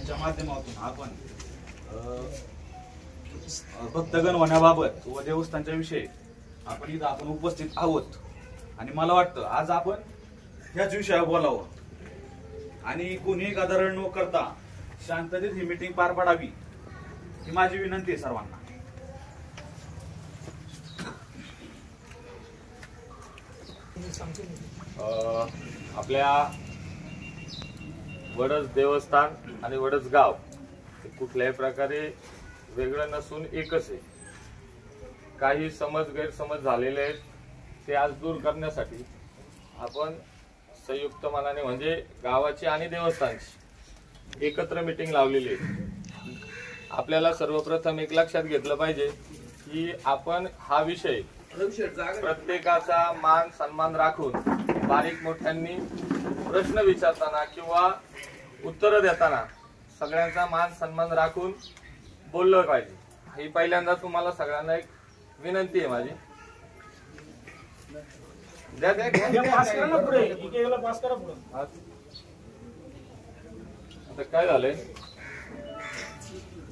यांच्या माध्यमातून आपण भक्तगण होण्याबाबत व देवस्थानच्या विषयी आपण इथं आपण उपस्थित आहोत आणि मला वाटतं आज आपण ह्याच विषयावर बोलावं आणि कोणीही गदारोळ न करता शांततेत ही मीटिंग पार पाडावी ही माझी विनंती आहे सर्वांना. आपल्या वडज देवस्थान आणि वडज गाव कुठल्याही प्रकारे वेगळं नसून एकच आहे. काही समज गैरसमज झालेले आहेत ते आज दूर करण्यासाठी आपण संयुक्त मनाने म्हणजे गावाची आणि देवस्थानची एकत्र मीटिंग लावलेली आहे. आपल्याला सर्वप्रथम एक लक्षात घेतलं पाहिजे की आपण हा विषय प्रत्येकाचा मान सन्मान राखून बारीक मोठ्यांनी प्रश्न विचारताना किंवा उत्तर देताना सगळ्यांचा मान सन्मान राखून बोललं पाहिजे. ही पहिल्यांदा तुम्हाला सगळ्यांना एक विनंती आहे माझी. आता काय झालंय,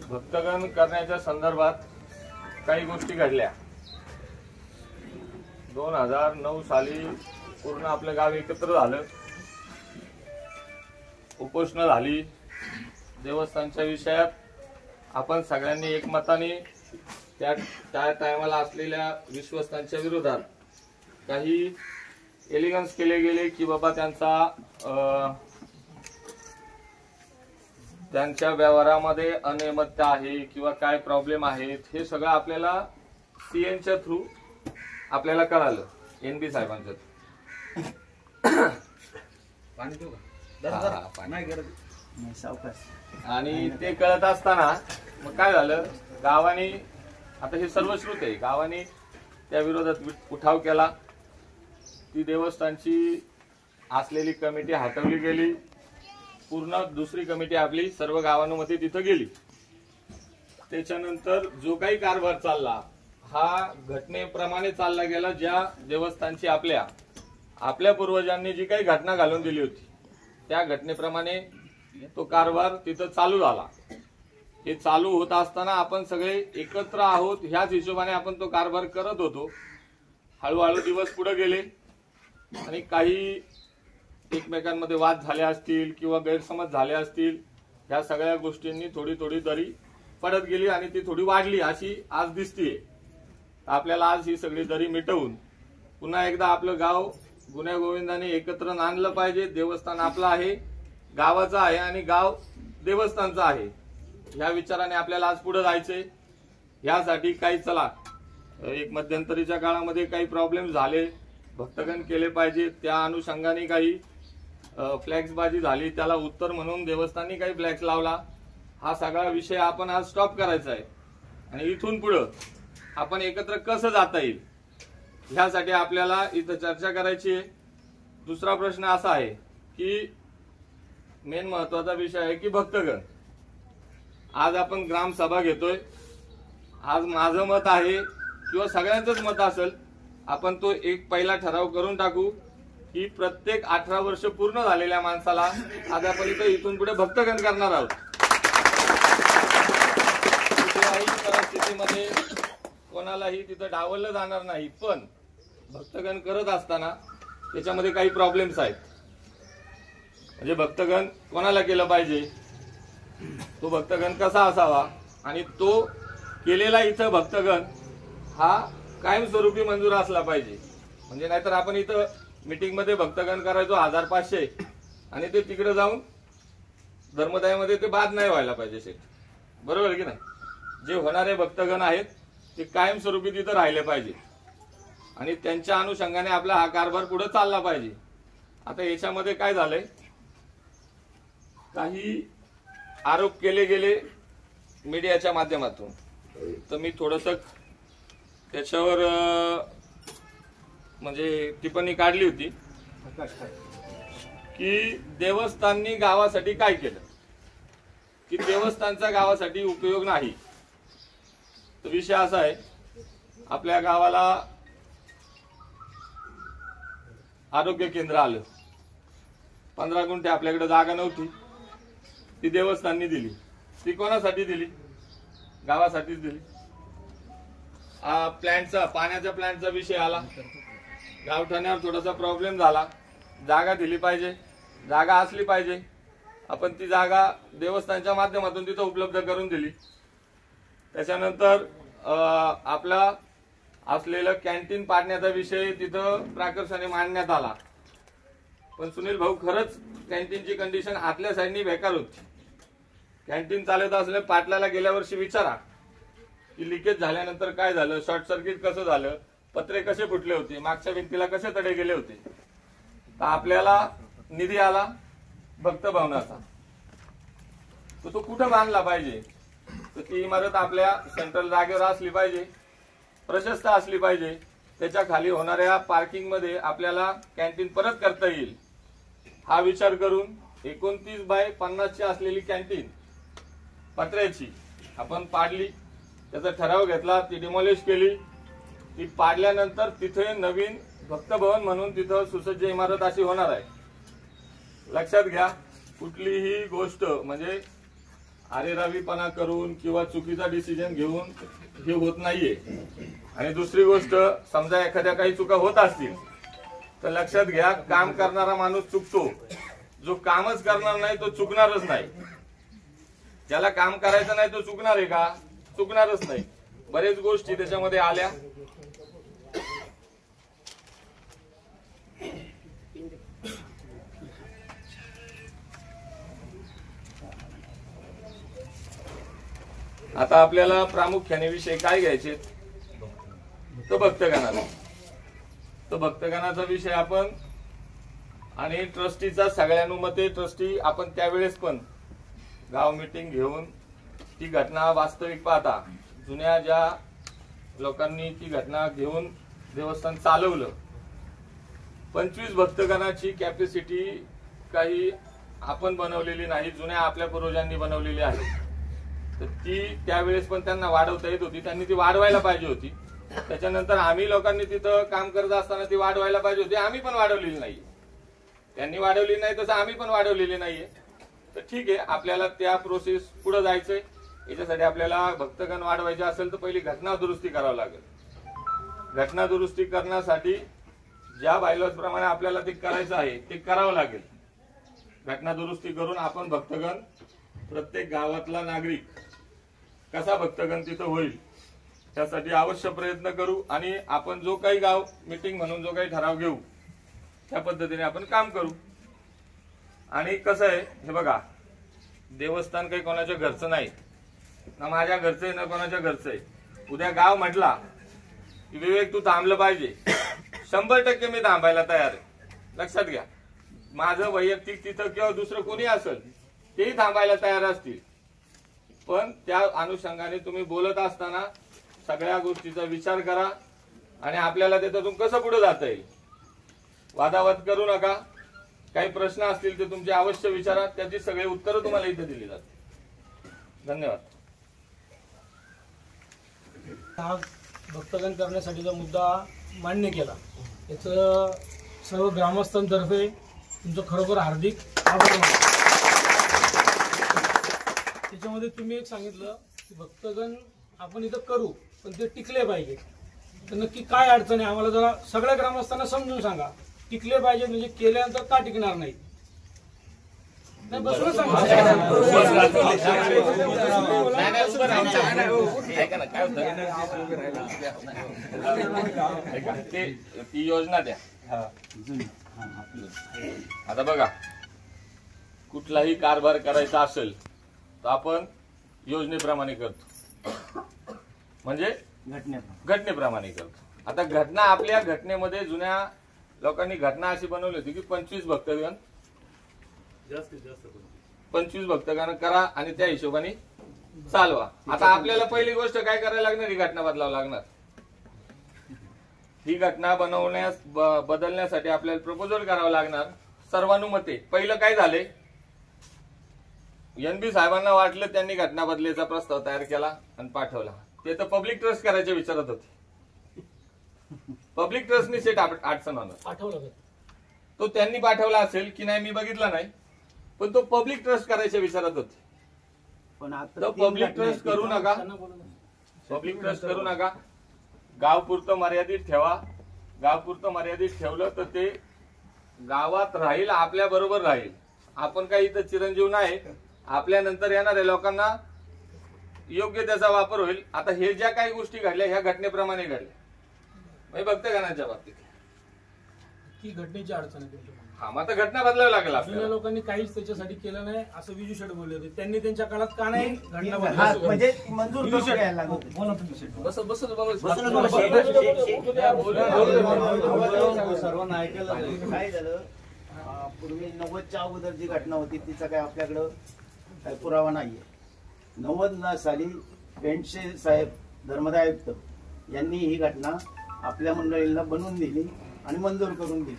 भक्तगण करण्याच्या संदर्भात काही गोष्टी घडल्या. 2009 साली पूर्ण आपलं गाव एकत्र झालं, उपोषण झाली. देवस्थानच्या विषयात आपण सगळ्यांनी एकमताने त्या टायमाला असलेल्या विश्वस्तांच्या विरोधात काही एलिगन्स केले गेले की बाबा त्यांच्या व्यवहारामध्ये अनियमितता आहे किंवा काय प्रॉब्लेम आहेत हे सगळं आपल्याला सीएनच्या थ्रू आपल्याला कळालं. एनबी साहेबांच्या आणि ते कळत असताना मग काय झालं, गावाने आता हे सर्वश्रुत आहे, गावाने त्या विरोधात उठाव केला. ती देवस्थानची असलेली कमिटी हटवली गेली. पूर्ण दुसरी कमिटी आपली सर्व गावांमध्ये तिथं गेली. त्याच्यानंतर जो काही कारभार चालला हा घटनेप्रमाणे चालला गेला. ज्या देवस्थानची आपल्या पूर्वजांनी जी काही घटना घालून दिली होती त्या घटनेप्रमाणे तो कारभार तिथं चालू झाला. हे चालू होत असताना आपण सगळे एकत्र आहोत ह्याच हिशोबाने आपण तो कारभार करत होतो. हळूहळू दिवस पुढे गेले आणि काही एकमेकांमध्ये वाद झाले असतील किंवा गैरसमज झाले असतील. ह्या सगळ्या गोष्टींनी थोडी थोडी दरी पडत गेली आणि ती थोडी वाढली अशी आज दिसतीये. आपल्याला आज ही सगळी दरी मिटवून पुन्हा एकदा आपलं गाव गुण्यागोविंदाने एकत्र आणलं पाहिजे. देवस्थान आपलं आहे, गावाचं आहे आणि गाव देवस्थानचं आहे. ह्या विचाराने आपल्याला आज पुढे जायचंय. ह्यासाठी काही चला एक मध्यंतरीच्या काळामध्ये काही प्रॉब्लेम झाले, भक्तगण केले पाहिजे. त्या अनुषंगाने काही फ्लॅक्सबाजी झाली, त्याला उत्तर म्हणून देवस्थाननी काही फ्लॅक्स लावला. हा सगळा विषय आपण आज स्टॉप करायचा आहे आणि इथून पुढं आपण एकत्र कसं जाता येईल ह्यासाठी आपल्याला इथं चर्चा करायची आहे. दुसरा प्रश्न असा आहे की मेन महत्वाचा विषय आहे की भक्तगण. आज आपण ग्रामसभा घेतोय. आज माझं मत आहे किंवा सगळ्यांचंच मत असेल, आपण तो एक पहिला ठराव करून टाकू की प्रत्येक 18 वर्ष पूर्ण झालेल्या माणसाला आज आपण इथून पुढे भक्तगण करणार आहोत. कुठल्याही परिस्थितीमध्ये कोणालाही तिथं डावललं जाणार नाही. पण भक्तगण करत असताना त्याच्यामध्ये काही प्रॉब्लेम्स आहेत. म्हणजे भक्तगण कोणाला केलं पाहिजे, तो भक्तगण कसा असावा आणि तो केलेला इथं भक्तगण हा कायमस्वरूपी मंजूर असला पाहिजे. म्हणजे नाहीतर आपण इथं मीटिंग मध्ये भक्तगण करायचो 1500 आणि ते तिकडे जाऊन धर्मदायामध्ये ते बाद नाही व्हायला पाहिजे शेठ. बरोबर की नाही. जे होणारे भक्तगण आहेत ते कायमस्वरूपी तिथं राहिले पाहिजे आणि त्यांच्या अनुषंगाने आपला हा कारभार पुढे चालला पाहिजे. आता याच्यामध्ये काय झालंय, काही आरोप केले गेले मीडियाच्या माध्यमातून, तर मी थोडस त्याच्यावर म्हणजे टिप्पणी काढली होती की देवस्थाननी गावासाठी काय केलं, की देवस्थानचा गावासाठी उपयोग नाही. तर विषय असा आहे, आपल्या गावाला आरोग्य केंद्र आलं, 15 गुंठे आपल्याकडे जागा नव्हती. ती देवस्थाननी दिली. ती कोणासाठी दिली? गावासाठीच दिली. पाण्याच्या प्लॅन्टचा विषय आला, गावठाण्यावर थोडासा प्रॉब्लेम झाला. जागा दिली पाहिजे, जागा असली पाहिजे. आपण ती जागा देवस्थानच्या माध्यमातून तिथं उपलब्ध करून दिली. त्याच्यानंतर आपला असलेलं कॅन्टीन पाडण्याचा विषय तिथं प्राकर्षाने मांडण्यात आला. पण सुनील भाऊ, खरंच कॅन्टीनची कंडिशन आतल्या साईडनी बेकार होती. कॅन्टीन चालत असले पाटलाला गेल्या वर्षी विचारा की लिकेज झाल्यानंतर काय झालं, शॉर्ट सर्किट कसं झालं, पत्रे कसे फुटले होते, मागच्या भिंतीला कसे तडे गेले होते. तर आपल्याला निधी आला भक्त भवनाचा, तर तो कुठं बांधला पाहिजे? तर ती इमारत आपल्या सेंट्रल जागेवर असली पाहिजे, प्रशस्त असली पाहिजे. त्याच्या खाली होणाऱ्या पार्किंग मध्ये आपल्याला कॅन्टीन परत करता येईल हा विचार करून 29x50 असलेली कॅन्टीन पत्र्याची आपण पाडली. त्याचा ठराव घेतला, ती डिमॉलिश केली. ती पाडल्यानंतर तिथे नवीन भक्तभवन म्हणून तिथं सुसज्ज इमारत अशी होणार आहे. लक्षात घ्या, कुठलीही गोष्ट म्हणजे आरेरावीपणा करून किंवा चुकीचा डिसिजन घेऊन हे होत नाहीये. आणि दुसरी गोष्ट, समजा एखाद्या काही चुका होत असतील तर लक्षात घ्या, काम करणारा माणूस चुकतो, जो कामच करणार नाही तो चुकणारच नाही. ज्याला काम करायचं नाही तो चुकणार आहे का? चुकणारच नाही. बरेच गोष्टी त्याच्यामध्ये आल्या. आता आपल्याला प्रामुख्याने विषय काय घ्यायचे? तो भक्तगणाचा. तो भक्तगणाचा विषय आपण आणि ट्रस्टीचा सगळ्यानुमते ट्रस्टी आपण त्यावेळेस पण गाव मीटिंग घेऊन ती घटना वास्तविक पाहता, जुन्या ज्या लोकांनी ती घटना घेऊन देवस्थान चालवलं, 25 भक्तगणाची कॅपॅसिटी काही आपण बनवलेली नाही, जुन्या आपल्या पूर्वजांनी बनवलेली आहे. तर ती त्यावेळेस पण त्यांना वाढवता येत होती, त्यांनी ती वाढवायला पाहिजे होती. त्याच्यानंतर आम्ही लोकांनी तिथं काम करत असताना ती वाढवायला पाहिजे होती, आम्ही पण वाढवलेली नाही. त्यांनी वाढवली नाही तसं आम्ही पण वाढवलेली नाहीये. तर ठीक आहे, आपल्याला त्या प्रोसेस पुढे जायचंय. याच्यासाठी आपल्याला भक्तगण वाढवायचे असेल तर पहिली घटना दुरुस्ती करावी लागेल. घटना दुरुस्ती करण्यासाठी ज्या बायलॉज प्रमाणे आपल्याला ते करायचं आहे ते करावं लागेल. घटना दुरुस्ती करून आपण भक्तगण, प्रत्येक गावातला नागरिक कसा भक्तगण तिथं होईल त्यासाठी अवश्य प्रयत्न करू. आणि आपण जो काही गाव मीटिंग म्हणून जो काही ठराव घेऊ त्या पद्धतीने आपण काम करू. आणि कसं आहे, हे बघा, देवस्थान काही कोणाच्या घरचं नाही, ना माझ्या घरचं आहे ना कोणाच्या घरचं आहे. उद्या गाव म्हटला की विवेक तू थांबलं पाहिजे, 100% मी थांबायला तयार आहे. लक्षात घ्या, माझं वैयक्तिक तिथं किंवा दुसरं कोणी असेल तेही थांबायला तयार असतील. पण त्या अनुषंगाने तुम्ही बोलत असताना सगळ्या गोष्टीचा विचार करा आणि आपल्याला त्याच्यातून कसं पुढे जाता येईल. वादावाद करू नका. काही प्रश्न असतील ते तुमचे अवश्य विचारा, त्याची सगळी उत्तरं तुम्हाला इथे दिली जातील. धन्यवाद. हा भक्तगण करण्यासाठीचा मुद्दा मान्य केला, याचं सर्व ग्रामस्थांतर्फे तुमचं खरोखर हार्दिक आभार मानतो. त्याच्यामध्ये तुम्ही एक सांगितलं की भक्तगण आपण इथं करू पण ते टिकले पाहिजे. तर नक्की काय अडचण आहे आम्हाला जरा सगळ्या ग्रामस्थांना समजून सांगा. टिकले पाहिजे म्हणजे केल्यानंतर का टिकणार नाही? बसून सांगा. ती योजना द्या. आता बघा, कुठलाही कारभार करायचा असेल तर आपण योजनेप्रमाणे करतो, म्हणजे घटनेप्रमाणे करतो. आता घटना, आपल्या घटनेमध्ये जुन्या लोकांनी घटना अशी बनवली होती की 25 भक्तगण, जास्तीत जास्त 25 भक्तगण करा आणि त्या हिशोबाने चालवा. आता आपल्याला पहिली गोष्ट काय करायला लागणार? ही घटना बदलावं लागणार. ही घटना बदलण्यासाठी आपल्याला प्रपोजल करावं लागणार सर्वानुमते. पहिलं काय झालंय, NB साहेबांना वाटलं, त्यांनी घटना बदलेचा प्रस्ताव तयार केला आणि पाठवला. ते तर पब्लिक ट्रस्ट करायच्या विचारात होते. पब्लिक ट्रस्टनी सेट अडचण होणार. आठवलं तो त्यांनी पाठवला असेल की नाही मी बघितला नाही, पण तो पब्लिक ट्रस्ट करायच्या विचारात होते. पण आता तो पब्लिक ट्रस्ट करू नका, पब्लिक ट्रस्ट करू नका. गावपुरतं मर्यादित ठेवा. गावपुरतं मर्यादित ठेवलं तर ते गावात राहील, आपल्या बरोबर राहील. आपण काही इथं चिरंजीव नाही. आपल्यानंतर येणाऱ्या लोकांना योग्य त्याचा वापर होईल. आता हे ज्या काही गोष्टी घडल्या ह्या घटनेप्रमाणे घडल्या. भक्तगणांच्या बाबतीत की घटनेची अडचण आहे तुमच्या. हा, मग आता घटना बदलावी लागेल जुन्या आपल्याला. लोकांनी काहीच त्याच्यासाठी केलं नाही असं विजू शेठ बोलले होते. त्यांनी त्यांच्या काळात का नाही घटना हा, बदलावी? म्हणजे मंजूर करून घ्यायला लागत. सर्वांना ऐकायला लागलं. काय झालं, पूर्वी 90च्या अगोदर जी घटना होती तिचा काय आपल्याकडं काही पुरावा नाहीये. 90 साली पेंडशे साहेब धर्मदाय आयुक्त यांनी ही घटना आपल्या मंडळीला बनवून दिली आणि मंजूर करून दिली.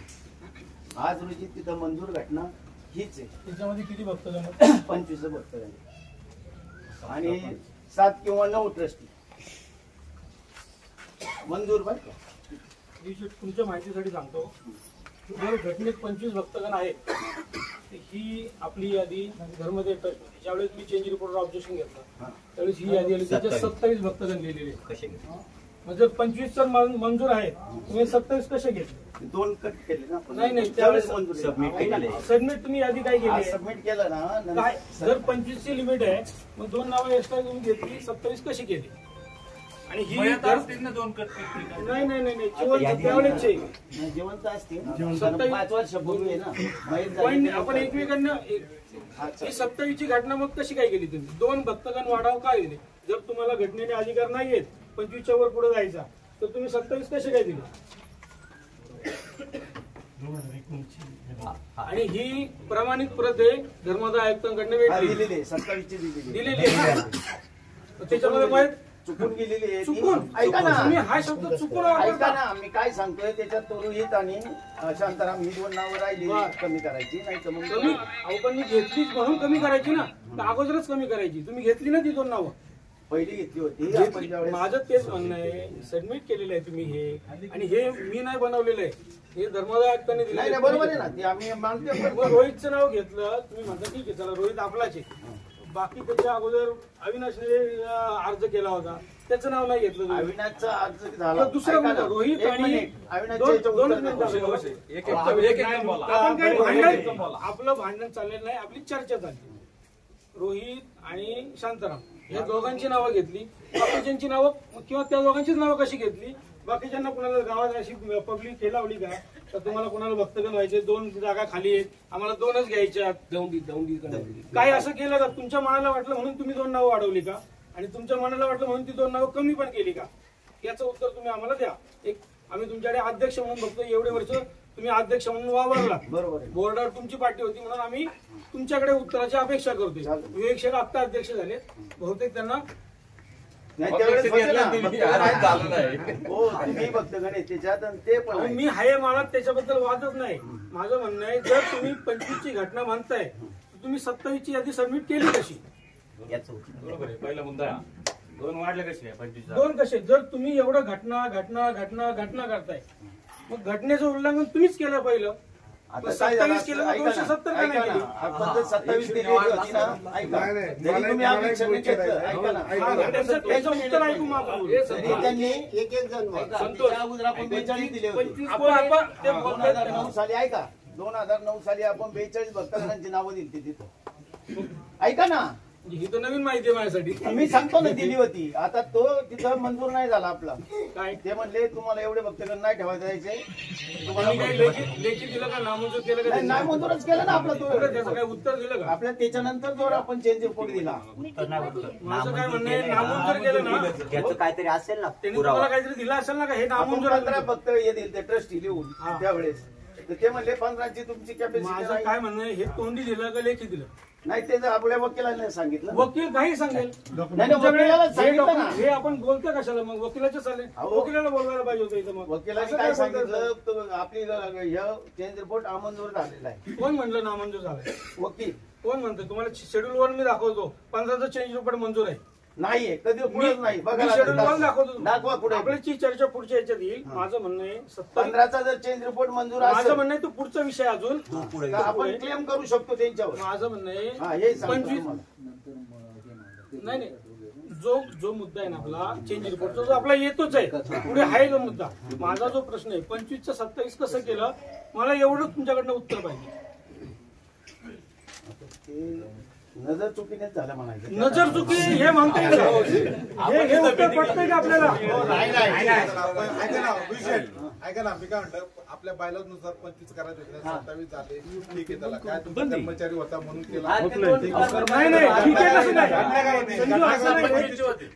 आज रोजी तिथं मंजूर घटना हीच आहे. त्याच्यामध्ये किती भक्तगण 25 भक्त झाले आणि 7 किंवा 9 ट्रस्टी मंजूर. बरं तुमच्या माहितीसाठी सांगतो, जर घटनेत 25 भक्तगण आहेत, ही आपली यादी धर्मदेव ट्रस्ट होती. ज्यावेळेस मी चेंज रिपोर्टवर ऑब्जेक्शन घेतलं त्यावेळेस ही यादी आली, त्याच्यात 27 भक्तगण लिहिलेले. म्हणजे 25 तर मंजूर आहेत, तुम्ही 27 कसे घेतले? 2 कट केले ना आपण. नाही त्यावेळेस मंजूर सबमिट तुम्ही यादी काय केली? सबमिट केलं ना. काय जर 25 ची लिमिट आहे, मग 2 नावं एक्स्ट्रा तुम्ही घेतली, 27 कशी केली? आणि ही नाही त्यावेळेस जिवंत असते 5 वर्षापूर्वी आहे ना. पण आपण एकमेकांना ही 27 ची घटना मग कशी काय केली तुम्ही? 2 भक्तगण वाढाव काय दिले? जर तुम्हाला घटनेने अधिकार नाहीयेत 25च्या वर पुढे जायचा, तर तुम्ही 27 कसे काय दिले? आणि ही प्रमाणित प्रत आहे धर्मदाय आयुक्तांकडनं दिलेली 27 ची दिलेली आहे. त्याच्यामध्ये मग चुकून गेलेली आहे. चुकून ऐका ना, तुम्ही हा शब्द चुकून ऐका वापरता. ना, मी काय सांगतोय त्याच्यात रोहित आणि शांताराम ही 2 नावं राहिली. कमी करायची नाही तर मग कमी अहो पण मी घेतलीच म्हणून कमी करायची ना, तर अगोदरच कमी करायची. तुम्ही घेतली ना ती 2 नावं, पहिली घेतली होती आपण ज्यावेळेस. माझं तेच म्हणणं आहे, सबमिट केलेलं आहे तुम्ही हे, आणि हे मी नाही बनवलेलं आहे, हे धर्मदाय आयुक्तांनी नाही दिलं. नाही, बरोबर आहे ना, ते आम्ही मानतो. मग रोहितचं नाव घेतलं तुम्ही, म्हणता ठीक आहे चला रोहित आपलाच आहे. बाकी त्याच्या अगोदर अविनाशने अर्ज केला होता, त्याचं नाव नाही घेतलं तुम्ही. अविनाशचा अर्ज झाला. दुसरं ऐका ना, कोणतं? रोहित एक आणि मिनिट. अविनाशच्या दोन- याच्यावर दोनच उत्तर मिनिटं द्या. बोला. आपण काही भांडण आपलं भांडण चाललेलं नाही, आपली चर्चा चालली. रोहित आणि शांताराम या दोघांची नावं घेतली, बाकीच्यांची नावं किंवा त्या दोघांचीच नावं कशी घेतली? बाकीच्यांना कुणाला गावात अशी पब्लिक हे लावली का तर तुम्हाला कुणाला भक्तगण व्हायचे, 2 जागा खाली आहेत, आम्हाला 2च घ्यायच्या, काय असं केलं का? तुमच्या मनाला वाटलं म्हणून तुम्ही 2 नावं वाढवली का? आणि तुमच्या मनाला वाटलं म्हणून ती 2 नावं कमी पण केली का? याचं उत्तर तुम्ही आम्हाला द्या. एक आम्ही तुमच्याकडे अध्यक्ष म्हणून बघतो, एवढे वर्ष तुम्ही अध्यक्ष म्हणून वावरला, बरोबर आहे. बोर्डावर तुमची पार्टी होती म्हणून आम्ही तुमच्याकडे उत्तराची अपेक्षा करतोय. विवेक शेठ आत्ता अध्यक्ष झाले, बहुतेक त्यांना नाही त्यावेळेस होते ना, झालं नाही. हो तुम्ही भक्तगण आहे त्याच्यात आणि ते पण आहे. मी हाय मला त्याच्याबद्दल वादच नाही. माझं म्हणणं आहे, जर तुम्ही 25 ची घटना मानताय तर तुम्ही 27 ची यादी सबमिट केली कशी? बरोबर आहे. पहिला मुद्दा आहे. 2 वाढले कसे 25? 2 कसे? जर तुम्ही एवढं घटना घटना घटना घटना करताय, मग घटनेचं उल्लंघन तुम्हीच केलं पहिलं. आता काय झालं 27 केलं, ऐका ना, 270 का नाही ऐका ना, केली? आपण 27 दिली होती ना. ऐका जरी तुम्ही आरक्षण घेतलं, ऐका ना, त्याचं उत्तर ऐकू मग आपण. तरी त्यांनी एक जण त्याच्या अगोदर आपण 42 दिले होते. आपण ते बोलतायत 2009 साली ऐका 2009 साली आपण 42 भक्तगणांची नावं दिली तिथं. ऐका ना, ही तर नवीन माहिती आहे माझ्यासाठी. मी सांगतो ना दिली होती. आता तो तिथं मंजूर नाही झाला आपला. काय ते म्हणले तुम्हाला एवढे भक्तगण नाही ठेवायचे जायचे. तुम्ही काही लेखी दिलं का, नामंजूर केलं का? नाही मंजूरच केलं ना आपला त्याचं तो. काय उत्तर दिलं का? आपल्या त्याच्यानंतर जो आपण चेंज रिपोर्ट दिला. माझं काय म्हणणं आहे, नामंजूर केलं ना त्याचं काहीतरी असेल ना त्यांनी पुरावा. तुम्हाला काहीतरी दिलं असेल ना का हे आपण नामंजूर 15 फक्त हे दिले ते ट्रस्टी लिहून हा. त्यावेळेस. तर ते म्हणले 15ची तुमची कॅपॅसिटी माझं काय म्हणणं आहे, हे तोंडी दिलं का लेखी दिलं? नाही ते जर आपल्या वकिलाने सांगितलं. वकील काही सांगेल. नाही, वकिलाला सांगितलं ना. हे आपण बोलतो कशाला मग? वकिलाच्या चालेल, अहो. वकिलाला बोलवायला पाहिजे होतं इथं. मग वकिलाने असं काय बोलताय? सांगितलं तो आपली चेंज रिपोर्ट अमंजूर झालेला आहे. कोण म्हणलं नामंजूर झालंय? वकील कोण म्हणतं? तुम्हाला शेड्यूल वर मी दाखवतो 15चा चेंज रिपोर्ट मंजूर आहे. नाहीये कधी पुढेच नाही बघा शेड्यूल वन दाखवतो दाखवा पुढे आपल्याची चर्चा पुढच्या याच्यात येईल. माझं म्हणणं आहे 15चा जर चेंज रिपोर्ट मंजूर माझं असेल म्हणणं आहे तो पुढचा विषय अजून तर आपण क्लेम करू शकतो त्यांच्यावर. माझं म्हणणं हा आहे हे सांगतो 25 तुम्हाला. नाही जो मुद्दा आहे ना आपला चेंज रिपोर्टचा जो आपला येतोच आहे पुढे आहे जो मुद्दा. माझा जो प्रश्न आहे 25 चं 27 कसं केलं मला एवढं तुमच्याकडनं उत्तर पाहिजे. ते नजर चुकीनेच झालं म्हणायचं. नजर चुकी हे म्हणता येईल का? हे उत्तर पडतंय का आपल्याला? ऐका ना मी काय म्हणतो आपल्या बायलानुसार 25 करायचे होते 27 झाले ठीक आहे त्याला काय तुमचा कर्मचारी होता म्हणून केला नाही ठीक आहे कसं नाही संजू असं नाही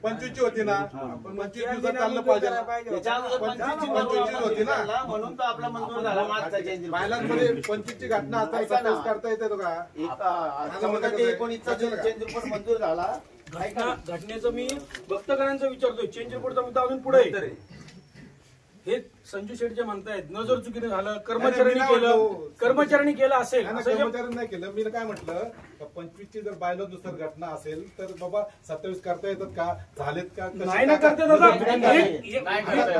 25 होती ना पण 25 दिवसात चाललं पाहिजे ना. 25 होती ना म्हणून तर आपला मंजूर झाला मागचा चेंज रिपोर्ट. बायलांमध्ये 25 ची घटना आता 27 करता येते का? 19चा चेंज रिपोर्ट मंजूर झाला. घटनेचं मी भक्तगणांचं विचारतोय. चेंज रिपोर्टचा मुद्दा अजून पुढे आहे. हे संजू शेठ जे म्हणतायत नजर चुकीने झालं कर्मचाऱ्यांनी केलं असेल कर्मचाऱ्यांनी नाही केलं. मी काय म्हटलं 25 ची जर बायलानुसार घटना असेल तर बाबा 27 करता येतात का झालेत का नाही ना करते दादा.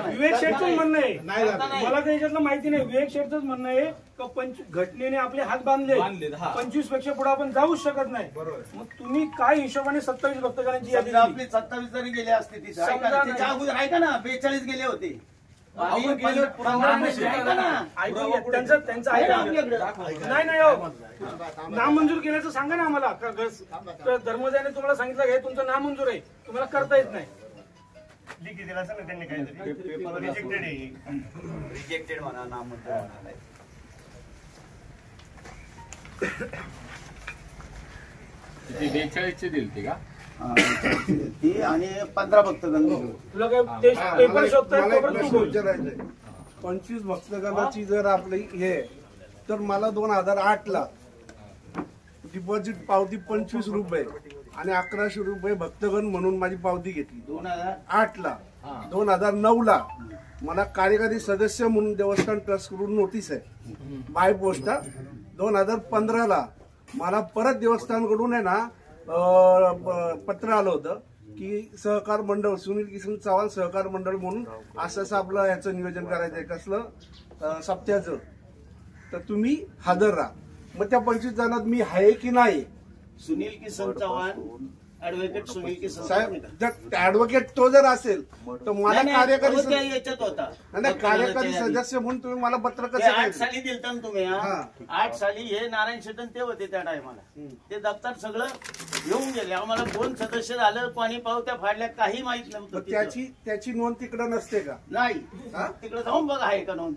विवेक शेठचं म्हणणं आहे नाही झालं. मला त्याच्यातलं माहिती नाही. विवेक शेठचंच म्हणणं आहे का घटनेने आपले हात बांधले 25 पेक्षा पुढे आपण जाऊच शकत नाही. बरोबर. मग तुम्ही काय हिशोबाने 27 भक्तगणांची यादी समजा दिली? आपली 27 जरी गेले असते तिथं समजा ऐका ना, त्याच्या नाही. अगोदर ऐका ना 42 गेले होते. आम्ही आणि गेलो, पंधरा वर्षे ऐका ना. ऐकूया, त्यांचं आहे ना ऐका. आपल्याकडे. नाही हो. नामंजूर केल्याचं सांगा ना आम्हाला. धर्मदायाने तुम्हाला सांगितलं हे तुमचं नामंजूर आहे तुम्हाला करता येत नाही. लिखी दिला असेल ना त्यांनी काहीतरी रिजेक्टेड आहे रिजेक्टेड म्हणा नामंजूर म्हणा. ती 42 ची दिली ती का? ती आणि 15 भक्तगण. तुला काय ते पेपर शोधताय मला एक तोपर्यंत प्रश्न तू बोल. विचारायचा 25 भक्तगणाची जर आपली हे तर मला 2008 ला डिपॉझिट पावती 25 रुपये आणि 1100 रुपये भक्तगण म्हणून माझी पावती घेतली 2008 ला. 2009 ला मला कार्यकारी सदस्य म्हणून देवस्थान ट्रस्ट कडून नोटीस आहे बाय पोस्ट. 2015 ला मला परत देवस्थानकडून आहे ना पत्र आलं होतं की सहकार मंडळ सुनील किसन चव्हाण सहकार मंडळ म्हणून असं आपलं याचं नियोजन करायचंय कसलं सप्त्याचं तर तुम्ही हजर राहा. मग त्या 25 जणात मी आहे की नाही? सुनील किसन चव्हाण ऍडव्होकेट सुनील किसन साहेब जर ऍडव्होकेट तो जर असेल तर मला कार्यकारी याच्यात होता. नाही कार्यकारी सदस्य म्हणून तुम्ही मला पत्र ते कसं 8 साली दिलता ना तुम्ही. 8 साली हे नारायण शेटन ते होते त्या टायमाला. ते दप्तर सगळं घेऊन गेले. आम्हाला कोण सदस्य झालं पाणी पावत्या फाडल्या काही माहित नव्हतं तिथं. त्याची नोंद तिकडे नसते का? नाही तिकडे जाऊन बघा आहे का नोंद.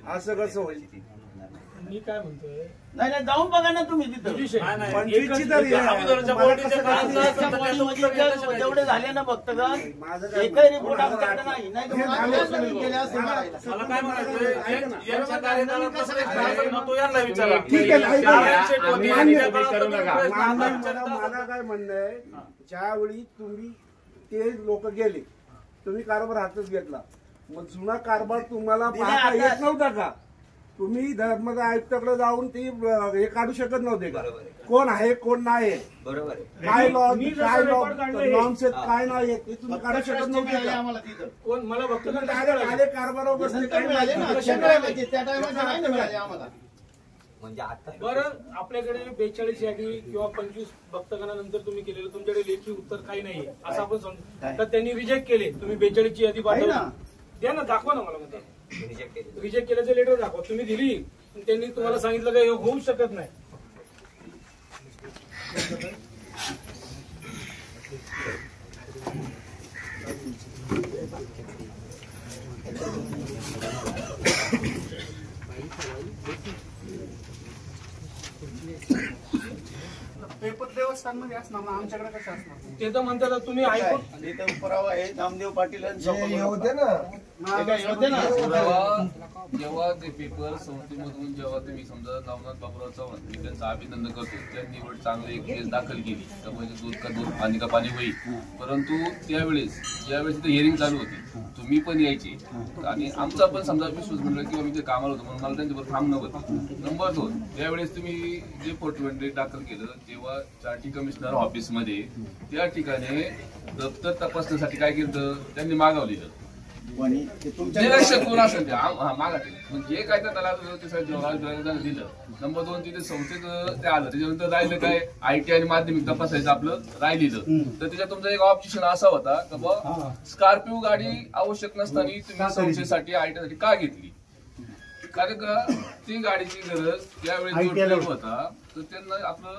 असं कसं होईल? मी काय म्हणतोय नाही नाही जाऊन बघा ना तुम्ही तिथं. 25 ची तरी जेवढे झाले ना भक्तगण एकही रिपोर्ट आमच्याकडे नाही. नाही तर मग आम्ही असं गेले असते मारायला. मला काय म्हणायचं यांच्या कार्यकाळात कसं काय झालं ना तो यांना विचारा. ठीक आहे, नाही, नारायण शेठ होते, मान्य यांच्या काळात तुम्ही प्रश्न मला काय म्हणणं आहे ज्यावेळी तुम्ही ते लोक गेले तुम्ही कारभार हातच घेतला मग जुना कारभार तुम्हाला पाहता येत नव्हता का? तुम्ही धर्मदाय आयुक्ताकडे जाऊन ती हे काढू शकत नव्हते का कोण आहे कोण नाही? बरोबर काय लॉ मी जसं काय लॉ रेकॉर्ड काढलंय. नॉर्म्स आहेत काय नाही ते तुम्ही काढू शकत नव्हते का? आम्हाला तिथं कोण मला भक्तगण डायरेक्ट आले कारभारावर बसले नंतर काय मिळाले ना. नाही. म्हणजे त्या टायमाला नाही ना मिळाले आम्हाला. बरं आपल्याकडे 42 यादी किंवा 25 भक्तगणानंतर तुम्ही केलेलं तुमच्याकडे लेखी उत्तर काही नाहीये असं आपण समजू. तर त्यांनी रिजेक्ट केले. तुम्ही 42 ची यादी आहे ना. पाठवली द्या ना दाखवा ना मला. म्हणजे रिजेक्ट केल्याचं लेटर दाखवा. तुम्ही दिली त्यांनी तुम्हाला सांगितलं का हे होऊच शकत नाही. पेपर देवस्थानमध्ये असणार ना आमच्याकडे कसं असणार? ते तर म्हणतात तुम्ही ऐकून इथं पुरावा आहे नामदेव पाटील आणि सोपा होते ना होते ना. जेव्हा ते पेपर संस्थेमधून जेव्हा तुम्ही समजा नवनाथ बाबूराव चव्हाण मी त्यांचं अभिनंदन करतो त्यांनी एवढं चांगलं एक केस दाखल केली तर म्हणजे दूध का दूध पाणी का पाणी होईल. परंतु त्यावेळेस ज्यावेळेस तिथे हिअरिंग चालू होती तुम्ही पण यायचे आणि आमचा पण समजा विश्वास म्हणलं किंवा मी ते कामाला होतो म्हणून मला त्यांच्याबरोबर थांबणं होतं. नंबर 2 त्यावेळेस तुम्ही जे पोर्टमेंट दाखल केलं तेव्हा कार्टी कमिशनर ऑफिसमध्ये त्या ठिकाणी दप्तर तपासण्यासाठी काय केलं त्यांनी मागवलेलं. आणि ते तुमच्या निरीक्षक कोण असेल ते मागा ते म्हणजे काय तर त्याला दिलं. नंबर 2 तिथे संस्थेत ते आलं. त्याच्यानंतर राहिलं काय IT आणि माध्यमिक तपासायचं आपलं राहिलेलं. तर त्याच्यात तुमचा एक ऑप्शन असा होता का बा स्कॉर्पिओ गाडी आवश्यक नसताना तुम्ही संस्थेसाठी IT साठी का घेतली. कारण का ती गाडीची गरज त्यावेळी होता. तर त्यांना आपलं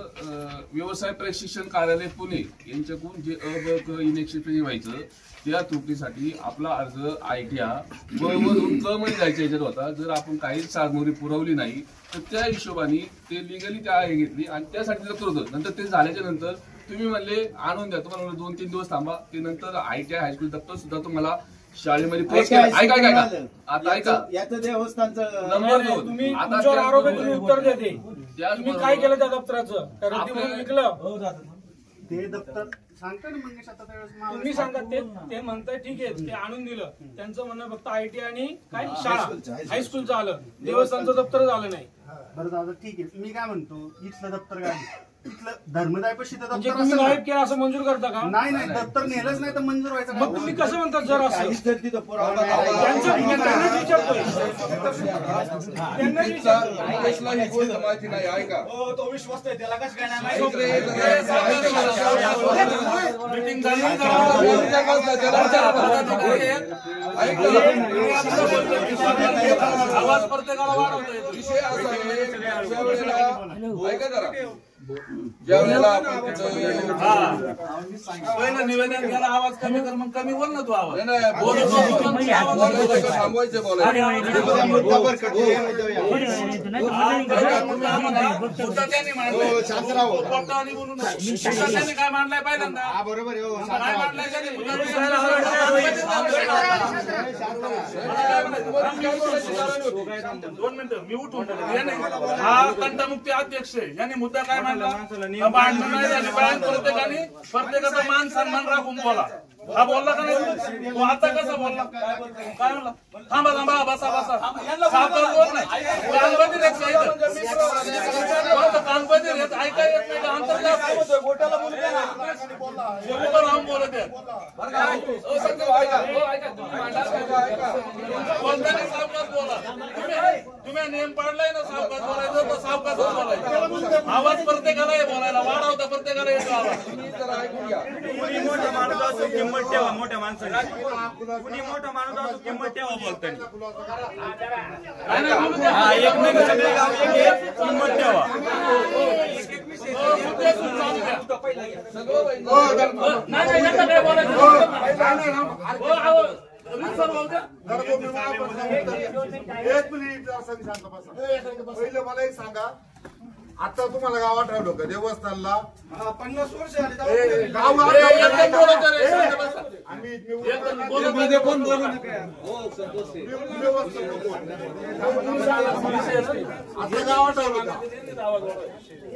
व्यवसाय प्रशिक्षण कार्यालय पुणे यांच्याकडून जे क इनेक्शिफ्ट व्हायचं त्या त्रुटीसाठी आपला अर्ज ITR वरून क मध्ये जायच्या याच्यात होता. जर आपण काहीच सामग्री पुरवली नाही तर त्या हिशोबाने ते लिगली त्या घेतली आणि त्यासाठी जर होतं. नंतर ते झाल्याच्या नंतर तुम्ही म्हणले आणून द्या. तुम्हाला 2-3 दिवस थांबा. ते नंतर ITI हायस्कूल दप्तर सुद्धा तुम्हाला शाळेमध्ये पोस्ट केलं. ऐका आता ऐका याचं देवस्थानचं नंबर 2 तुम्ही तुमच्यावर आरोप आहे, तुम्ही उत्तर देते. तुम्ही काय केलं त्या दप्तराचं रद्दी म्हणून विकलं ते दप्तर सांगतो ना मंगेश आता त्यावेळेस तुम्ही सांगा. ते म्हणताय ठीक आहे ते आणून दिलं. त्यांचं म्हणणं फक्त IT आणि काय शाळा हायस्कूलचं आलं, देवस्थानचं दप्तर झालं नाही. बरं दादा ठीक आहे. मी काय म्हणतो इथलं दप्तर गाडी इथलं धर्मदायपाशी तर म्हणजे दप्तर तुम्ही असेल गायब ना? केलं असं मंजूर करता का? नाही नाही दप्तर नेलंच नाही तर मंजूर व्हायचं मग तुम्ही कसं म्हणतात जर असं काहीच जर तिथं पुरावा नाही त्यांनाच विचारतोय. त्यांनाच विचारतोय. ही गोष्ट माहिती नाही. ऐका तो विश्वास आहे त्याला कसं काय नाही माहिती? मीटिंग झाली आवाज प्रत्येकाला वाढवता येतो. विषय असा आहे ऐका जरा ज्या वेळेला पहिलं निवेदन केला आवाज कमी कर मग कमी बोल ना तू आवाज थांबवायचं बोलायचं मुद्दा त्यांनी मांडलाय बोलू त्यांनी काय मांडलाय पहिल्यांदा बरोबर काय मांडलाय त्यांनी दोन मिनिटं मी उठून हा तंटमुक्ती अध्यक्ष आहे. यांनी मुद्दा काय मांडला भांडण नाही झाली पाहिजे. प्रत्येकाचा मान सन्मान राखून बोला. हा बोलला का नाही तू आता कसा बोलला काय म्हणला थांबा थांबा बसा बसा बोल नाही कानपती ऐका येत नाही अंतर बोलत बोलताना सावकाश बोला. तुम्ही नियम पाडलाय ना सावकाश बोलायचं तर सावकाश बोलायचं. आवाज प्रत्येकाला बोलायला वाढवता प्रत्येकाला येतो आवाज. मोठा माणूस असो किंमत ठेवा. मोठ्या माणसाला कुणी मोठा माणूस असो किंमत ठेवा बोलताना. एक नाही सगळे गाव एक किंमत ठेवा. पहिलं मला एक सांगा आता तुम्हाला गाव आठवलं का देवस्थानला 50 वर्ष झाली गाव आता गाव आठवलं का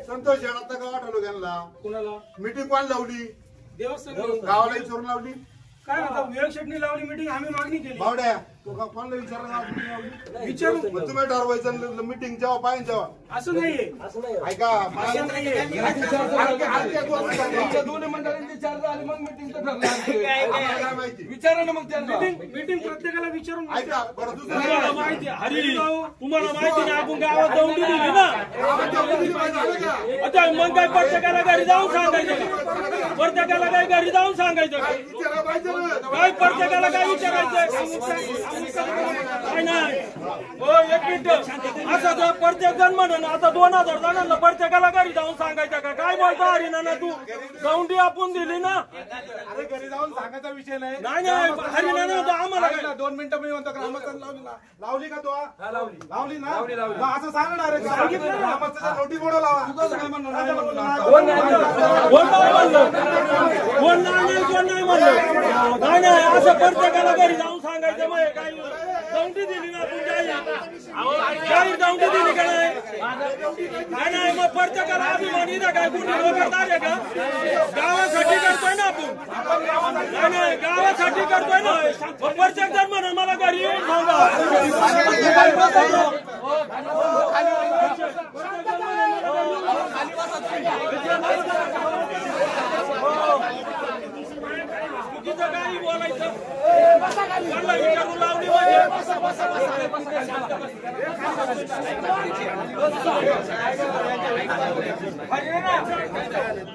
संतोष शेठ आता गाव आठवलं त्यांना कुणाला मीटिंग कोण लावली देवस्थान गावाला विचारून लावली काय म्हणता विवेक शेट्टी लावली मीटिंग आम्ही मागणी केली. बावड्या तो का कोणाला विचारला विचारू मग तुम्ही ठरवायचं मीटिंग जेव्हा पाहिजे तेव्हा असं नाहीये ऐका असं नाहीये. दोन्ही मंडळांची चर्चा आली मग मीटिंग काय माहिती विचारा ना मग त्यांना मीटिंग प्रत्येकाला विचारून ऐका बरं तुम्हाला दुसरं माहिती हरी तुम्हाला माहिती नाही आपण गावात जाऊन दिली ना आता मग काय प्रत्येकाला घरी जाऊन सांगायचं का? प्रत्येकाला काय घरी जाऊन सांगायचं का? विचारा पाहिजे ना काय प्रत्येकाला काय विचारायचं काय नाही. हो एक मिनिट असं जर प्रत्येक जण म्हणून आता 2000 जणांना प्रत्येकाला घरी जाऊन सांगायचं का? काय बोलतो हरिना ना तू गौंडी आपण दिली ना. अरे घरी जाऊन सांगायचा विषय नाही. नाही हरिना ना आम्हाला काय 2 मिनिटं मी म्हणतो ग्रामस्थान लावली का तू लावली ना मग असं सांगणार आहे सांगितलं ग्रामस्थाच्या नोटीस बोर्ड लावा. काय म्हणणार कोण नाही म्हणलं नाही असं प्रत्येकाला घरी जाऊन सांगायचं. मग काय गौंडी दिली ना तू जाहीर गौंडी दिली का नाही मग प्रत्येकाला अभिमानी ना काय कुणी लोकदार आहे का? गावासाठी करतोय ना आपण नाही गावासाठी करतोय ना. प्रत्येक जण म्हणून मला घरी येऊन सांगा चुकीचं काही बोलायचं कोणाला विचारून लावली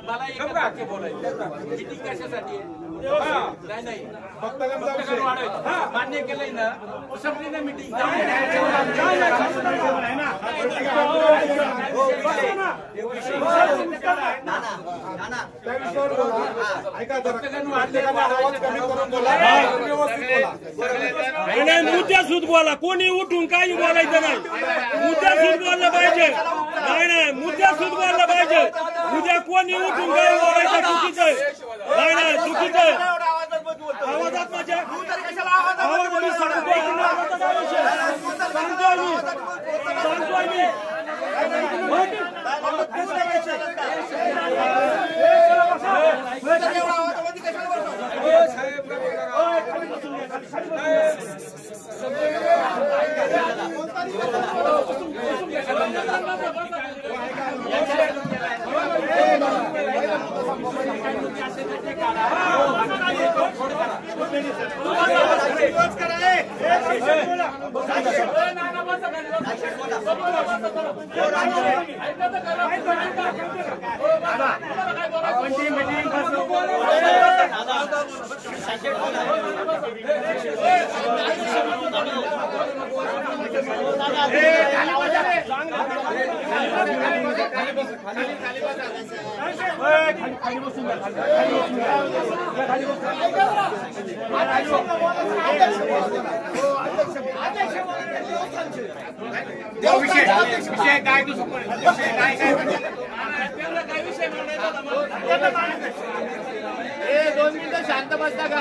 मला एक वाक्य बोलायचं मीटिंग कशासाठी नाही नाही मान्य केलंय ना संपली ना मीटिंग मुद्द्या सुद्धा बोला कोणी उठून काही बोलायचं नाही मुद्द्या सुद्धा बोललं पाहिजे नाही नाही मुद्द्या सुद्धा बोललं पाहिजे उद्या कोणी उठून काही बोलायचं चुकीचं आहे नाही नाही चुकीचं आहे आवाजात माझ्या आवाज मी सांगतोय विषय काय तू काय विषय दोन मिनिटं शांत बसता का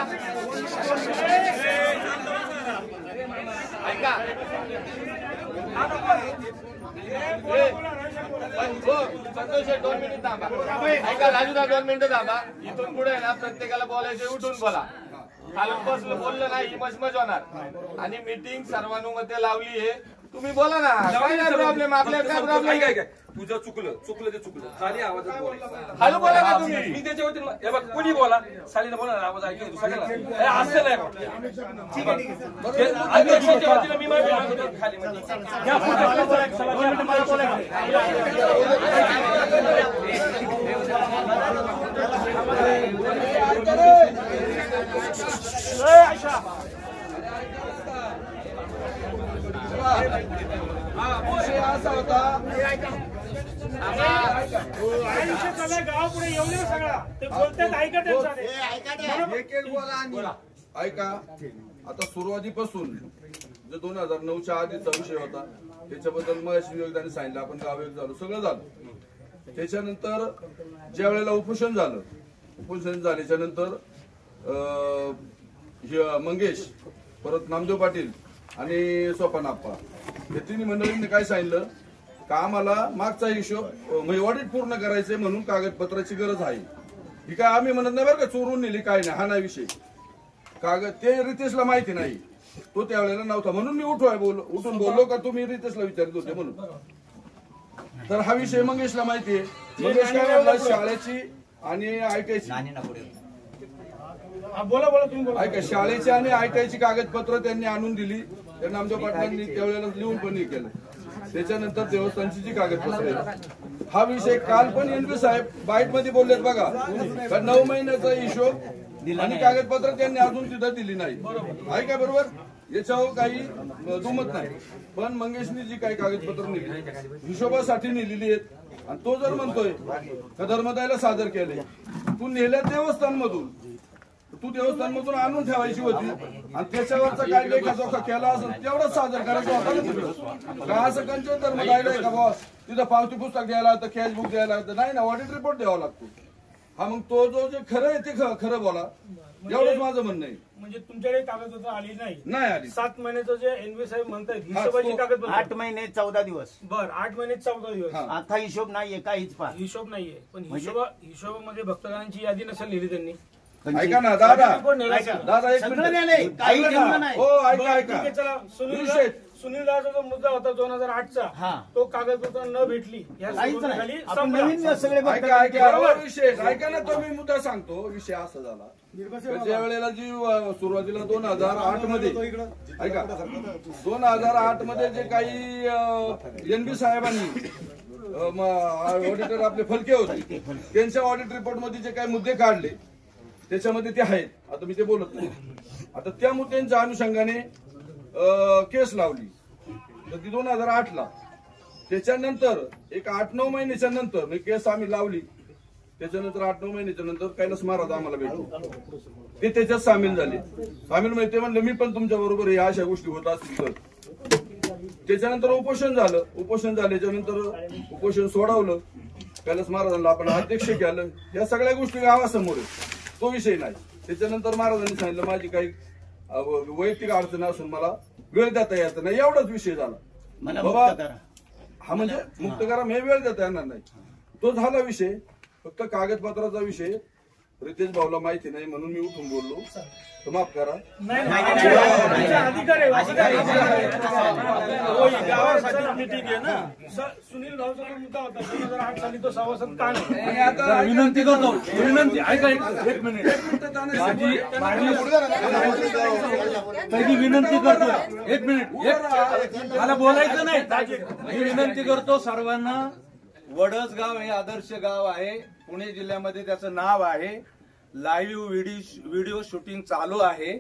ऐका संतोष 2 मिनिट थांबा ऐका राजूदा 2 मिनिटं थांबा इथून पुढे ना प्रत्येकाला बोलायचं उठून बोला खालून बसलं बोललं नाही मजमज होणार आणि मीटिंग सर्वानुमते लावली आहे तुम्ही बोला ना काय नाही प्रॉब्लेम आपल्याला काय प्रॉब्लेम काय तुझं चुकलं ते चुकलं खाली आवाजात बोलायचं खालू बोला ना तुम्ही मी त्याच्यावरती हे बघ कोणी बोला सालीनं बोला ना आवाज ऐकून सगळ्याला असं नाही अध्यक्षाच्या वतीनं मी माफी मागतो खाली विषय असा होता गाव पुढे येऊन सगळा ते बोलतात ऐका एक बोला ऐका आता सुरुवातीपासून जो 2009च्या आधीचा विषय होता त्याच्याबद्दल महेश विवेकदानी सांगितलं आपण गाव एक झालो सगळं झालं त्याच्यानंतर ज्या वेळेला उपोषण झाल्याच्या नंतर मंगेश परत नामदेव पाटील आणि सोपानाप्पा हे तिन्ही मंडळींनी काय सांगितलं का आम्हाला मागचा हिशोब म्हणजे ऑडिट पूर्ण करायचंय म्हणून कागदपत्राची गरज आहे ही काय आम्ही म्हणत नाही बरं का चोरून नेली काय नाही हा नाही विषय कागद ते रितेशला माहिती नाही तो त्यावेळेला नव्हता म्हणून मी उठून बोललो का तुम्ही रितेशला विचारित होते म्हणून तर हा विषय मंगेशला माहिती आहे मंगेश काय म्हणला शाळेची आणि आयटीआयची बोला बोला तुम्ही बोला ऐका शाळेची आणि आयटीआयची कागदपत्र त्यांनी आणून दिली त्या नामदेव पाटलांनी त्यावेळेला लिहून पण हे केलं त्याच्यानंतर देवस्थानची जी कागदपत्र आहेत हा विषय काल पण एनपी साहेब बाईट मध्ये बोललेत बघा 9 महिन्याचा हिशोब आणि कागदपत्र त्यांनी अजून तिथं दिली नाही आहे काय बरोबर याच्यावर काही दुमत नाही पण मंगेशनी जी काही कागदपत्र नेली हिशोबासाठी नेलेली आहेत आणि तो जर म्हणतोय का धर्मदायला सादर केले तू नेल्या देवस्थानमधून तू देवस्थानमधून आणून ठेवायची होती आणि त्याच्यावरचा काय लेखाजोखा केला असेल तेवढाच सादर करायचा होता ना तिकडं का असं कंचन धर्म द्यायला का बॉस तिथं पावती पुस्तक द्यायला लागतं कॅश बुक द्यायला लागतं नाही ना ऑडिट रिपोर्ट द्यावा लागतो हा मग तो जो जे खरं आहे ते खरं बोला एवढंच माझं म्हणणं आहे म्हणजे तुमच्याकडे कागदपत्र आली नाही आली 7 महिन्याचं जे एनव्ही साहेब म्हणतायत हिशोबाची कागदपत्र 8 महिने 14 दिवस बर 8 महिने 14 दिवस आता हिशोब नाहीये काहीच पहा हिशोब नाहीये पण हिशोबामध्ये भक्तगणांची यादी नसेल लिहिली त्यांनी ऐका ना दादा एक सगळं नेलंय काही नेमलं नाही हो ऐका ऐका सुनील दादाचा जो मुद्दा होता 2008चा हा. तो कागदपत्र न भेटली या काहीच खाली नाही आपण नवीन सगळे ऐका ऐका विषय ऐका ना, तो मी मुद्दा सांगतो. विषय असा झाला ज्या वेळेला जी सुरुवातीला 2008 मध्ये ऐका 2008 मध्ये जे काही NB साहेबांनी ऑडिटर आपले फलके होते त्यांच्या ऑडिट रिपोर्ट मध्ये जे काही मुद्दे काढले त्याच्यामध्ये ते आहेत. आता मी ते बोलत नाही. आता त्या मुद्द्यांच्या अनुषंगाने केस लावली तर ती 2008 ला. त्याच्यानंतर एक 8-9 महिन्याच्या नंतर मी केस आम्ही लावली. त्याच्यानंतर 8-9 महिन्याच्या नंतर कैलास महाराज आम्हाला भेटले. ते त्याच्यात सामील झाले. सामील म्हणजे ते म्हणले मी पण तुमच्या बरोबर या अशा गोष्टी होत असतील तर. त्याच्यानंतर उपोषण झालं. उपोषण झाल्याच्या नंतर उपोषण सोडवलं. कैलास महाराजांना आपण अध्यक्ष केलं. या सगळ्या गोष्टी गावासमोर आहेत. तो विषय नाही. त्याच्यानंतर महाराजांनी सांगितलं माझी काही वैयक्तिक अडचण असून मला वेळ देता येत नाही. एवढाच विषय झाला. बाबा हा म्हणजे मुक्त करा मी वेळ देता येणार नाही. तो झाला विषय. फक्त कागदपत्राचा विषय रितेश भाऊला माहिती नाही म्हणून मी उठून बोललो तर माफ करा. सुनील भाऊचा जो मुद्दा होता 2008 साली तो सभासद का नाही. आणि आता विनंती करतो विनंती ऐका एक मिनिट पहिली विनंती करतो. एक मिनिट मला बोलायचं नाही. मी विनंती करतो सर्वांना. वडसगाव हे आदर्श गाव आहे. पुणे जिल्ह्यामध्ये त्याचं नाव आहे. लाईव्ह व्हिडिओ शूटिंग चालू आहे.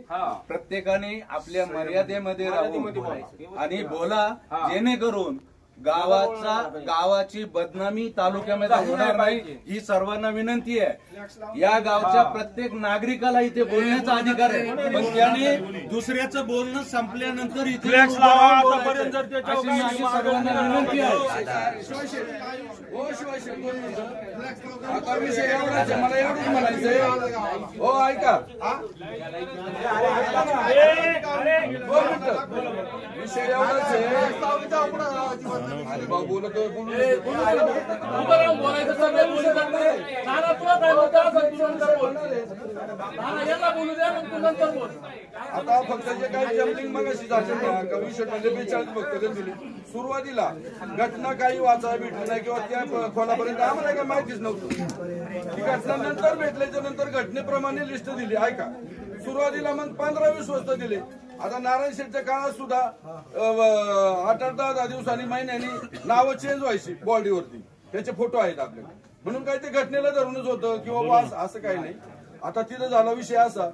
प्रत्येकाने आपल्या मर्यादेमध्ये राहून आणि बोला जेणेकरून गावाची बदनामी तालुक्यामध्ये होणार नाही. ही सर्वांना विनंती आहे. या गावच्या प्रत्येक नागरिकाला इथे बोलण्याचा अधिकार आहे. पण त्याने दुसऱ्याचं बोलणं संपल्यानंतर इथे आतापर्यंत जर त्याच्यावर सर्वांना विनंती आहे. आता विषय एवढाच आहे. मला एवढंच म्हणायचंय. हो ऐका विषय एवढाच आहे. अरे भाऊ बोलत आता फक्त जे काही जम्पिंग मगाशी झाले ना का विषय म्हणजे 42 वक्तव्य दिली. सुरुवातीला घटना काही वाचायला भेटली नाही किंवा त्या खोलापर्यंत आम्हाला काही माहितीच नव्हतं. ती घटना नंतर भेटल्याच्या नंतर घटनेप्रमाणे लिस्ट दिली. ऐका सुरुवातीला मग 15-20 वाजता दिले. आता नारायण शेठच्या काळात सुद्धा 8-10 दिवसांनी महिन्यांनी नावं चेंज व्हायची बॉडीवरती. त्याचे फोटो आहेत आपल्याकडे. म्हणून काही ते घटनेला धरूनच होतं किंवा वास असं काही नाही. आता तिथं झाला विषय असा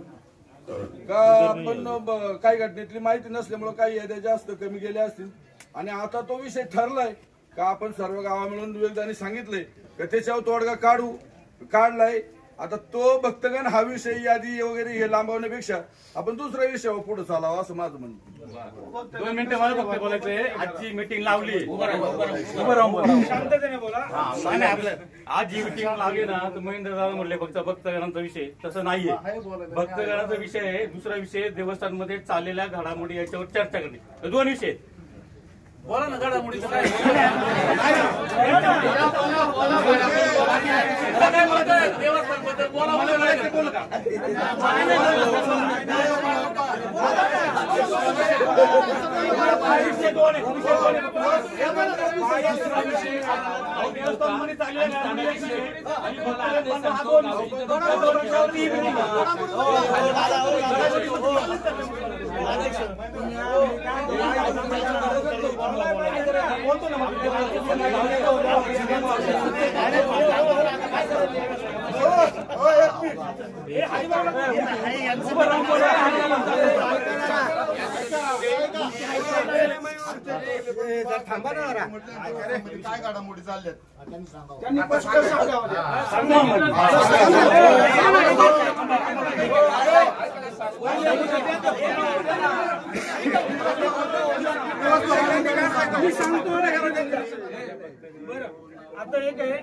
का आपण काही घटनेतली माहिती नसल्यामुळे काही याद्या जास्त कमी गेल्या असतील. आणि आता तो विषय ठरलाय का आपण सर्व गावा मिळून विवेकदानी सांगितलंय का त्याच्यावर तोडगा काढलाय. आता तो भक्तगण हा विषय यादी वगैरे हे लांबवण्यापेक्षा आपण दुसऱ्या विषयावर पुढे चालावं असं माझं म्हणणं. 2 मिनिटं मला फक्त बोलायचंय. आजची मीटिंग लावली. शांततेने बोला. आज जी मीटिंग लावली ना तर महेंद्र दादा म्हणले फक्त भक्तगणांचा विषय तसं नाहीये. भक्तगणाचा विषय आहे. दुसरा विषय देवस्थानमध्ये चाललेल्या घडामोडी याच्यावर चर्चा करणे. 2 विषय बोला ना. घडामोडीचं काय देवस्थानबद्दल बोला का थांबा ना काय घडामोडी चालल्यात त्यांनी स्पष्ट सांगावं. बरं आता एक आहे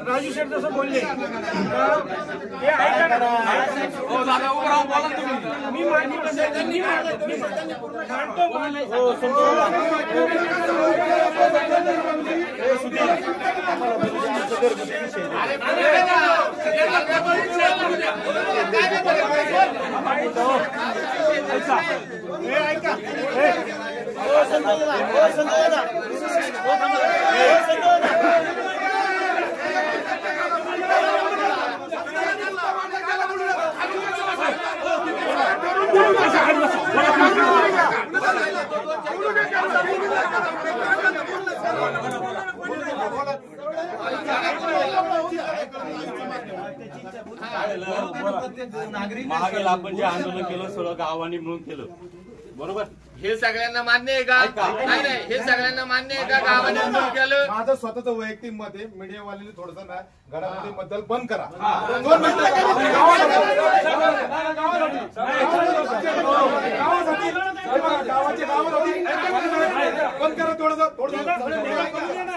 राजू शेठ जसं बोलले हे ऐका ना. मी मांडतो महागाईला आपण जे आंदोलन केलं सगळं गावाने मिळून केलं, बरोबर? हे सगळ्यांना मान्य आहे का? नाही नाही, हे सगळ्यांना मान्य आहे का गावाने मिळून केलं? माझं स्वतःच वैयक्तिक मत आहे, मीडियावाल्यांनी थोडंसं ना घडामोडी बद्दल बंद करा. बंद करा थोडंसं.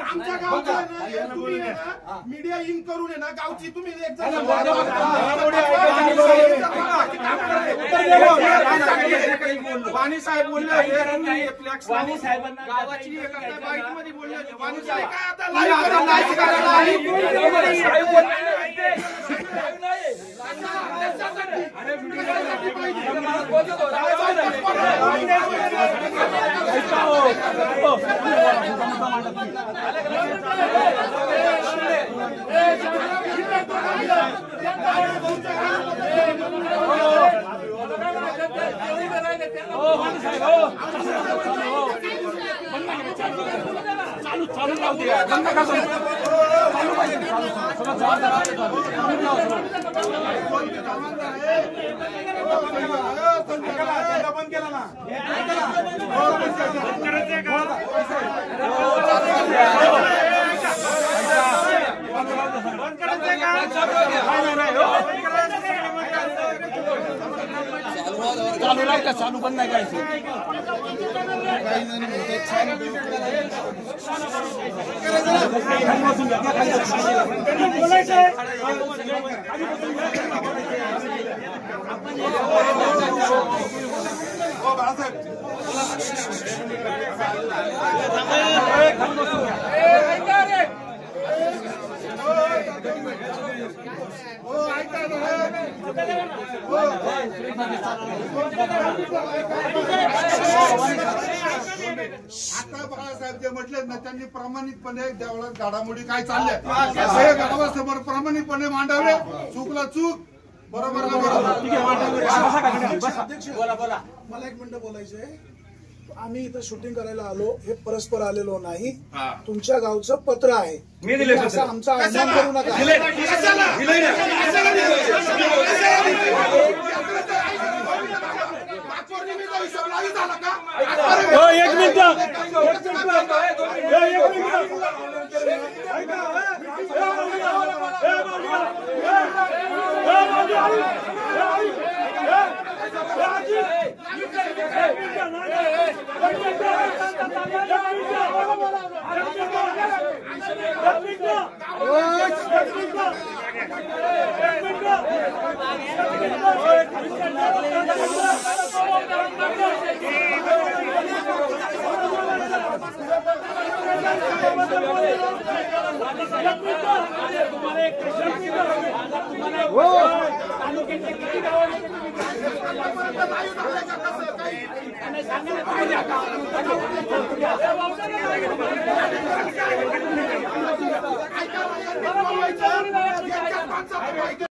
आमच्या गावच्या मीडिया इन करून आहे ना गावची तुम्ही वाणी साहेब बोलले वाणी साहेबांना गावाची बाईटमध्ये बोलले वाणी साहेब काय आता बंद केला ना. चालू राहील का? चालू बंद नाही करायचं. आता बाळासाहेब जे म्हटले ना त्यांनी प्रामाणिकपणे त्यावेळेस घडामोडी काय चालल्या हे गावासमोर प्रामाणिकपणे मांडावे. चुकला चूक, बरोबर ना बरोबर. मला एक मिनिट बोलायचंय. आम्ही इथं शूटिंग करायला आलो, हे परस्पर आलेलो नाही. तुमच्या गावचं पत्र आहे, मी दिले. असं आमचा अवमान करू नका. एक मिनिट.